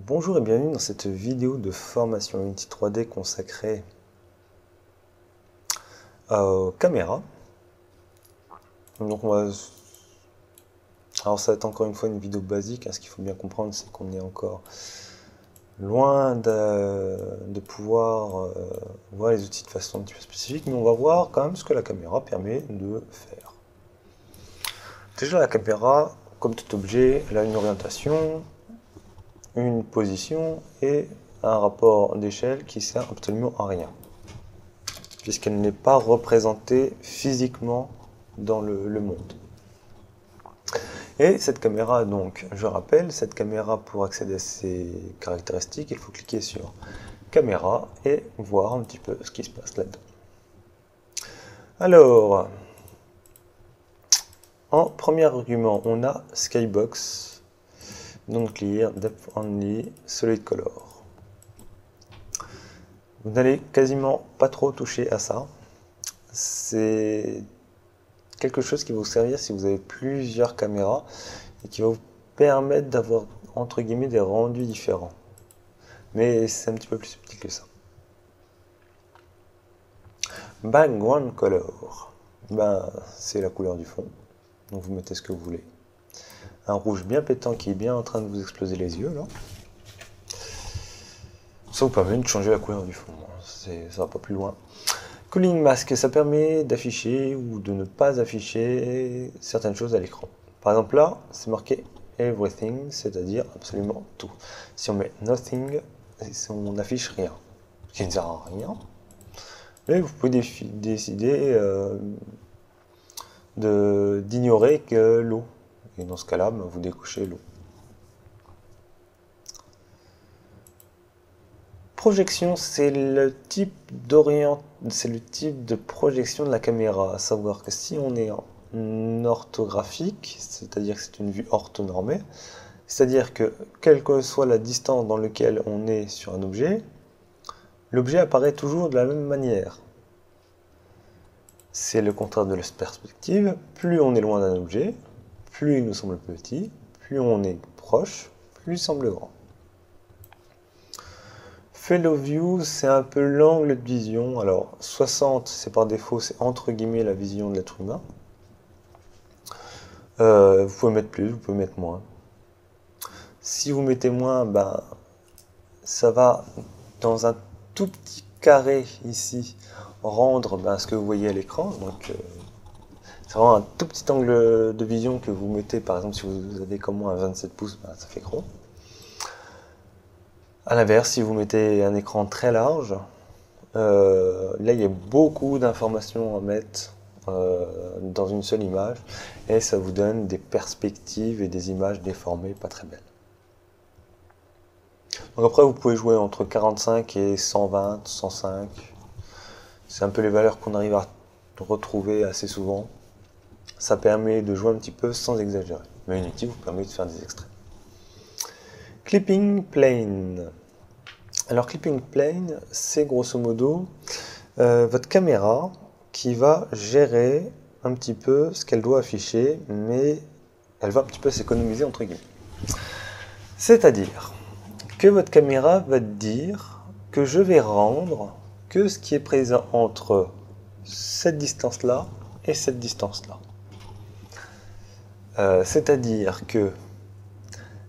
Bonjour et bienvenue dans cette vidéo de formation Unity 3D consacrée aux caméras. Donc alors ça va être encore une fois une vidéo basique, hein. Ce qu'il faut bien comprendre, c'est qu'on est encore loin de pouvoir voir les outils de façon un petit peu spécifique, mais on va voir quand même ce que la caméra permet de faire. Déjà, la caméra, comme tout objet, elle a une orientation, une position et un rapport d'échelle qui sert absolument à rien, puisqu'elle n'est pas représentée physiquement dans le monde. Et cette caméra, donc, je rappelle, cette caméra, pour accéder à ses caractéristiques, il faut cliquer sur caméra et voir un petit peu ce qui se passe là-dedans. Alors, en premier argument, on a Skybox, Non Clear, Depth Only, Solid Color. Vous n'allez quasiment pas trop toucher à ça. C'est quelque chose qui va vous servir si vous avez plusieurs caméras et qui va vous permettre d'avoir entre guillemets des rendus différents. Mais c'est un petit peu plus subtil que ça. Background Color, c'est la couleur du fond. Donc vous mettez ce que vous voulez. Un rouge bien pétant qui est bien en train de vous exploser les yeux là. Ça vous permet de changer la couleur du fond, ça va pas plus loin. Cooling Mask, ça permet d'afficher ou de ne pas afficher certaines choses à l'écran. Par exemple là, c'est marqué Everything, c'est-à-dire absolument tout. Si on met Nothing, on n'affiche rien, ce qui ne sert à rien. Mais vous pouvez décider d'ignorer que l'eau. Et dans ce cas-là, vous décochez l'eau. Projection, c'est le type de projection de la caméra, à savoir que si on est en orthographique, c'est-à-dire que c'est une vue orthonormée, c'est-à-dire que quelle que soit la distance dans laquelle on est sur un objet, l'objet apparaît toujours de la même manière. C'est le contraire de la perspective, plus on est loin d'un objet, plus il nous semble petit, plus on est proche, plus il semble grand. Fellow View, c'est un peu l'angle de vision. Alors, 60, c'est par défaut, c'est entre guillemets la vision de l'être humain. Vous pouvez mettre plus, vous pouvez mettre moins. Si vous mettez moins, ça va dans un tout petit carré ici rendre ce que vous voyez à l'écran. Donc, c'est vraiment un tout petit angle de vision que vous mettez. Par exemple, si vous avez comme moi un 27 pouces, ça fait gros. A l'inverse, si vous mettez un écran très large, là il y a beaucoup d'informations à mettre dans une seule image et ça vous donne des perspectives et des images déformées pas très belles. Donc après vous pouvez jouer entre 45 et 120, 105. C'est un peu les valeurs qu'on arrive à retrouver assez souvent. Ça permet de jouer un petit peu sans exagérer. Mais Unity vous permet de faire des extraits. Clipping Plane. Alors Clipping Plane, c'est grosso modo votre caméra qui va gérer un petit peu ce qu'elle doit afficher, mais elle va un petit peu s'économiser entre guillemets. C'est-à-dire que votre caméra va dire que je vais rendre que ce qui est présent entre cette distance-là et cette distance-là. C'est-à-dire que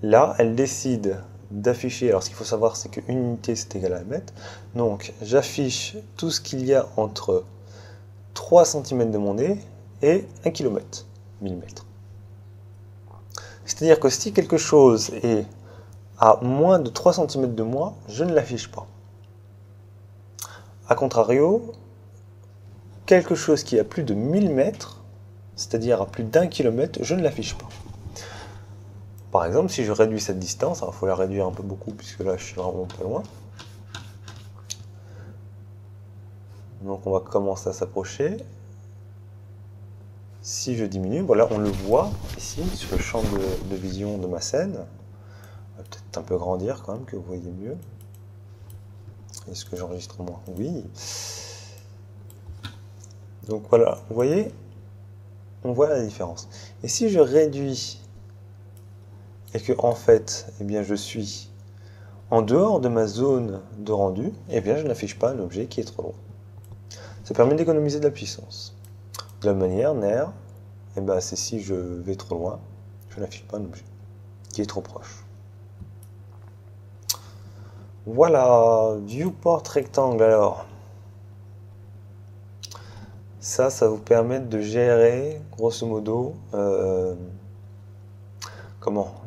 là, elle décide d'afficher, alors ce qu'il faut savoir c'est qu'une unité c'est égal à un mètre, donc j'affiche tout ce qu'il y a entre 3 cm de mon nez et 1 km, millimètre. C'est-à-dire que si quelque chose est à moins de 3 cm de moi, je ne l'affiche pas. A contrario, quelque chose qui est à plus de 1000 mètres, c'est-à-dire à plus d'1 km, je ne l'affiche pas. Par exemple, si je réduis cette distance, il faut la réduire un peu beaucoup puisque là je suis vraiment pas loin. Donc on va commencer à s'approcher. Si je diminue, voilà, on le voit ici sur le champ de vision de ma scène. On va peut-être un peu grandir quand même, que vous voyez mieux. Est-ce que j'enregistre moins? Oui. Donc voilà, vous voyez, on voit la différence. Et si je réduis et que en fait, je suis en dehors de ma zone de rendu, eh bien, je n'affiche pas un objet qui est trop loin. Ça permet d'économiser de la puissance. De la manière, NER, eh ben, c'est si je vais trop loin, je n'affiche pas un objet qui est trop proche. Voilà, viewport rectangle. Alors, ça vous permet de gérer, grosso modo,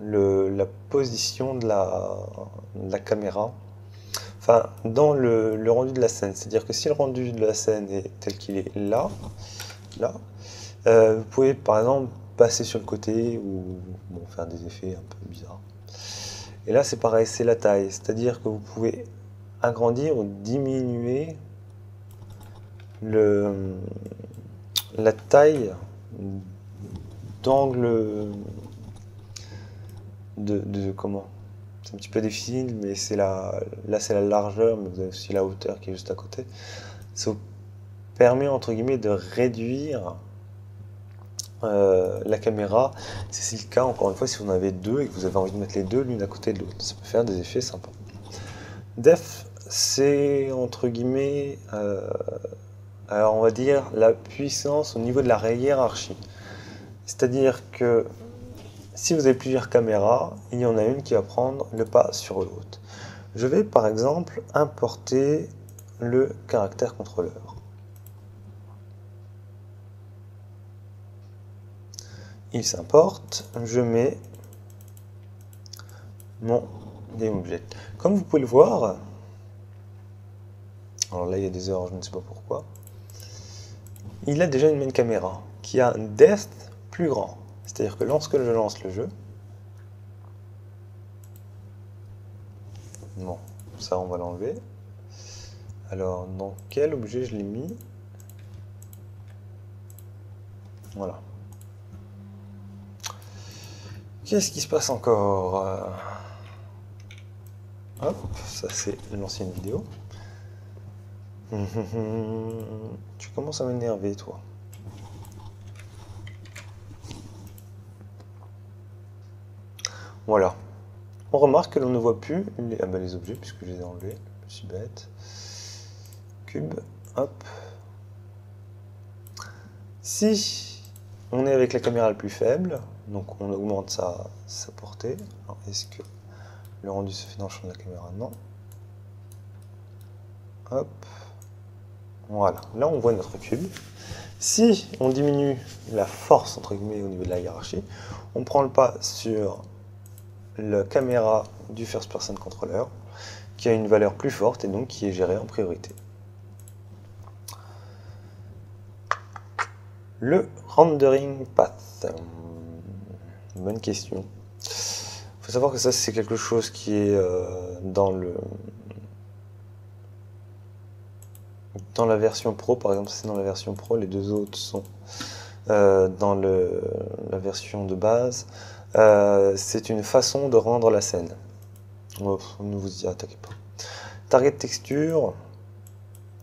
la position de la caméra. Enfin, dans le rendu de la scène. C'est-à-dire que si le rendu de la scène est tel qu'il est là, vous pouvez par exemple passer sur le côté ou bon, faire des effets un peu bizarres. Et là, c'est pareil, c'est la taille. C'est-à-dire que vous pouvez agrandir ou diminuer la taille d'angle comment? C'est un petit peu difficile, mais là c'est la largeur, mais vous avez aussi la hauteur qui est juste à côté. Ça vous permet entre guillemets de réduire la caméra. C'est le cas, encore une fois, si vous en avez deux et que vous avez envie de mettre les deux l'une à côté de l'autre. Ça peut faire des effets sympas. Def, c'est entre guillemets, alors on va dire la puissance au niveau de la hiérarchie. C'est-à-dire que si vous avez plusieurs caméras, il y en a une qui va prendre le pas sur l'autre. Je vais par exemple importer le caractère contrôleur. Il s'importe, je mets mon GameObject. Comme vous pouvez le voir, alors là il y a des erreurs, je ne sais pas pourquoi, il a déjà une main caméra qui a un depth plus grand. C'est-à-dire que lorsque je lance le jeu, bon, ça on va l'enlever. Alors, dans quel objet je l'ai mis? Voilà. Qu'est-ce qui se passe encore? Hop, ça c'est l'ancienne vidéo. Tu commences à m'énerver, toi. Voilà. On remarque que l'on ne voit plus les objets, puisque je les ai enlevés. Je suis bête. Cube, hop. Si on est avec la caméra la plus faible, donc on augmente sa portée. Est-ce que le rendu se fait dans le champ de la caméra? Non. Hop. Voilà. Là, on voit notre cube. Si on diminue la force, entre guillemets, au niveau de la hiérarchie, on prend le pas sur la caméra du First Person Controller, qui a une valeur plus forte et donc qui est gérée en priorité. Le rendering path. Bonne question. Il faut savoir que ça, c'est quelque chose qui est dans la version Pro, par exemple, c'est dans la version Pro, les deux autres sont dans la version de base. C'est une façon de rendre la scène. Ne vous y attaquez pas. Target texture,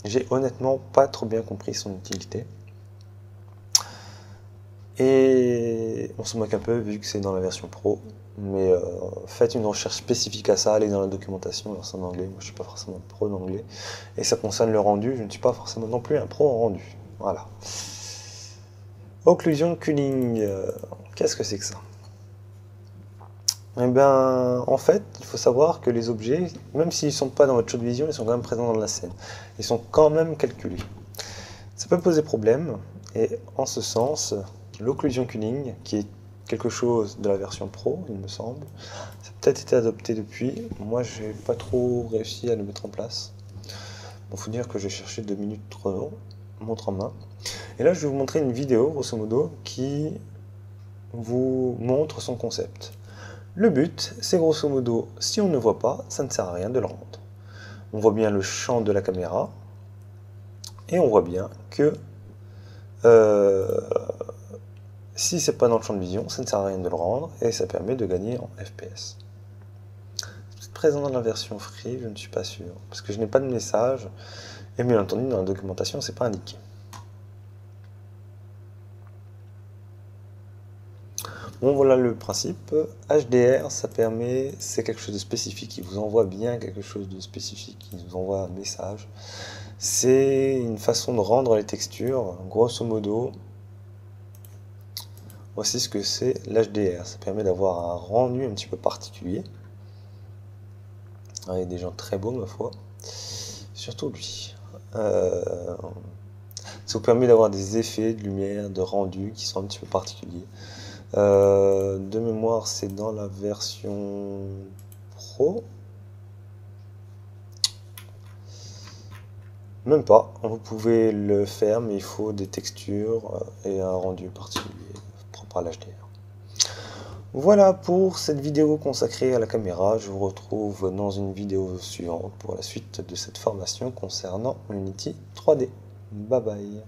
j'ai honnêtement pas trop bien compris son utilité. Et on se moque un peu vu que c'est dans la version Pro. Mais faites une recherche spécifique à ça, allez dans la documentation, alors c'est en anglais, moi je suis pas forcément pro d'anglais. Et ça concerne le rendu, je ne suis pas forcément non plus un pro en rendu. Voilà. Occlusion culling, qu'est-ce que c'est que ça? Eh bien, en fait, il faut savoir que les objets, même s'ils ne sont pas dans votre champ de vision, ils sont quand même présents dans la scène. Ils sont quand même calculés. Ça peut poser problème, et en ce sens, l'occlusion culling, qui est quelque chose de la version Pro, il me semble, ça a peut-être été adopté depuis. Moi, j'ai pas trop réussi à le mettre en place. Bon, faut dire que j'ai cherché 2 minutes chrono, montre en main. Et là, je vais vous montrer une vidéo, grosso modo, qui vous montre son concept. Le but, c'est grosso modo, si on ne voit pas, ça ne sert à rien de le rendre. On voit bien le champ de la caméra, et on voit bien que si c'est pas dans le champ de vision, ça ne sert à rien de le rendre, et ça permet de gagner en FPS. C'est présent dans la version free, je ne suis pas sûr, parce que je n'ai pas de message, et bien entendu, dans la documentation, c'est pas indiqué. Bon, voilà le principe. HDR, ça permet, c'est quelque chose de spécifique, il vous envoie bien quelque chose de spécifique, il vous envoie un message. C'est une façon de rendre les textures, grosso modo. Voici ce que c'est l'HDR, ça permet d'avoir un rendu un petit peu particulier. Il y a des gens très beaux, ma foi, surtout lui. Ça vous permet d'avoir des effets de lumière, de rendu qui sont un petit peu particuliers. De mémoire, c'est dans la version Pro. Même pas, vous pouvez le faire, mais il faut des textures et un rendu particulier propre à l'HDR. Voilà pour cette vidéo consacrée à la caméra. Je vous retrouve dans une vidéo suivante pour la suite de cette formation concernant Unity 3D. Bye bye.